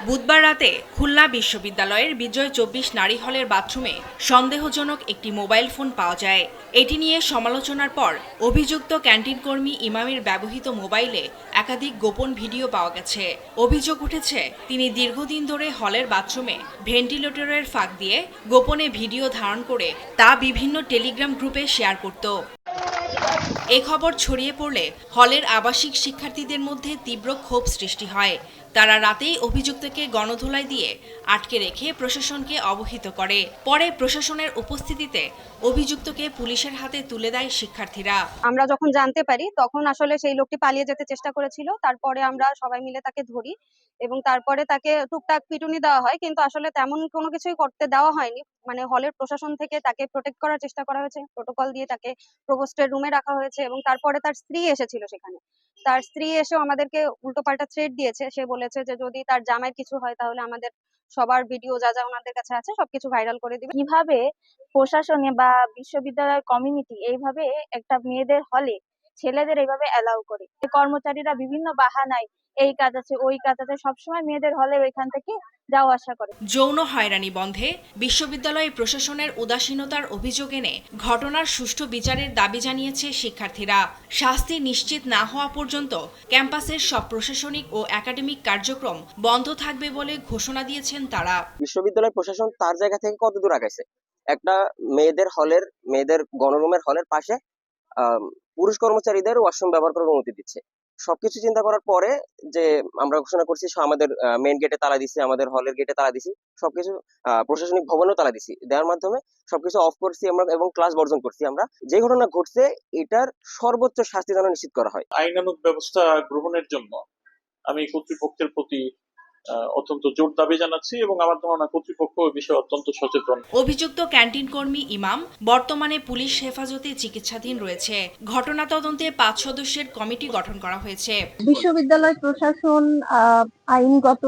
বুধবার রাতে খুলনা বিশ্ববিদ্যালয়ের বিজয় ২৪ নারী হলের বাথরুমে সন্দেহজনক একটি মোবাইল ফোন পাওয়া যায়। এটি নিয়ে সমালোচনার পর অভিযুক্ত ক্যান্টিন কর্মী ইমামের ব্যবহৃত মোবাইলে একাধিক গোপন ভিডিও পাওয়া গেছে। অভিযোগ উঠেছে, তিনি দীর্ঘদিন ধরে হলের বাথরুমে ভেন্টিলেটরের ফাঁক দিয়ে গোপনে ভিডিও ধারণ করে তা বিভিন্ন টেলিগ্রাম গ্রুপে শেয়ার করত। এ খবর ছড়িয়ে পড়লে হলের আবাসিক শিক্ষার্থীদের মধ্যে তীব্র ক্ষোভ সৃষ্টি হয়। তারা রাতেই অভিযুক্তকে গণধোলাই দিয়ে আটকে রেখে প্রশাসনকে অবহিত করে। পরে প্রশাসনের উপস্থিতিতে অভিযুক্তকে পুলিশের হাতে তুলে দেয় শিক্ষার্থীরা। আমরা যখন জানতে পারি তখন আসলে সেই লোকটি পালিয়ে যেতে চেষ্টা করেছিল। তারপরে আমরা সবাই মিলে তাকে ধরি এবং তারপরে তাকে টুকটাক পিটুনি দেওয়া হয়, কিন্তু আসলে তেমন কোনো কিছুই করতে দেওয়া হয়নি। মানে হলের প্রশাসন থেকে তাকে প্রোটেক্ট করার চেষ্টা করা হয়েছে, প্রোটোকল দিয়ে তাকে প্রভোস্টের রুমে রাখা হয়েছে এবং তারপরে তার স্ত্রী এসেছিল সেখানে। তার স্ত্রী এসেও আমাদেরকে উল্টোপাল্টা থ্রেট দিয়েছে। সে বলেছে যে যদি তার জামাইয়ের কিছু হয় তাহলে আমাদের সবার ভিডিও যা যা ওনাদের কাছে আছে সবকিছু ভাইরাল করে দিবে। কিভাবে প্রশাসনে বা বিশ্ববিদ্যালয়ের কমিউনিটি এইভাবে একটা মেয়েদের হলে ছেলেদের এইভাবে অ্যালাউ করে। কর্মচারীরা বিভিন্ন বাহানায় এই কাজ আছে ওই কাজ আছে সবসময় মেয়েদের হলে ওইখান থেকে যাওয়া আসা করে। যৌন হয়রানি বন্ধে বিশ্ববিদ্যালয় প্রশাসনের উদাসীনতার অভিযোগ এনে ঘটনার সুষ্ঠু বিচারের দাবি জানিয়েছে শিক্ষার্থীরা। শাস্তি নিশ্চিত না হওয়া পর্যন্ত ক্যাম্পাসের সব প্রশাসনিক ও একাডেমিক কার্যক্রম বন্ধ থাকবে বলে ঘোষণা দিয়েছেন তারা। বিশ্ববিদ্যালয় প্রশাসন তার জায়গা থেকে কত দূর আগাইছে? একটা মেয়েদের গণরুমের হলের পাশে পুরুষ কর্মচারীদের ওয়াশরুম ব্যবহার করার অনুমতি দিচ্ছে। সবকিছু চিন্তা করার পরে যে আমরা ঘোষণা করছি আমাদের মেইন গেটে তালা দিছি, আমাদের হলের গেটে তালা দিছি, সবকিছু প্রশাসনিক ভবনেও তালা দিছি, দেওয়ার মাধ্যমে সবকিছু অফ করছি আমরা এবং ক্লাস বর্জন করছি। আমরা যে ঘটনা ঘটছে এটার সর্বোচ্চ শাস্তি যেন নিশ্চিত করা হয়। আইনানুগ ব্যবস্থা গ্রহণের জন্য আমি কর্তৃপক্ষের প্রতি অত্যন্ত জোর দাবি জানাচ্ছি এবং আমার ধারণা কর্তৃপক্ষ এই বিষয়ে অত্যন্ত সচেতন। অভিযুক্ত ক্যান্টিন কর্মী ইমাম বর্তমানে পুলিশ হেফাজতে চিকিৎসাধীন রয়েছে। ঘটনা তদন্তে ৫ সদস্যের কমিটি গঠন করা হয়েছে। বিশ্ববিদ্যালয় প্রশাসন আইনগত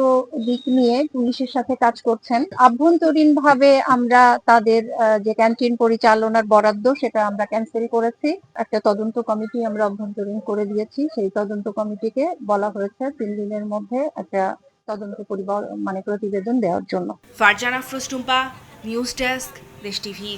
দিক নিয়ে পুলিশের সাথে কাজ করছেন। আভ্যন্তরীণভাবে আমরা তাদের যে ক্যান্টিন পরিচালনার বরাদ্দ সেটা আমরা ক্যান্সেল করেছি। একটা তদন্ত কমিটি আমরা অভ্যন্তরীণ করে দিয়েছি। সেই তদন্ত কমিটিকে বলা হয়েছে ৩ দিনের মধ্যে একটা তদন্ত প্রতিবেদন দেওয়ার জন্য। ফারজানা আফরোজ টুম্পা, নিউজ ডেস্ক, দেশ টিভি।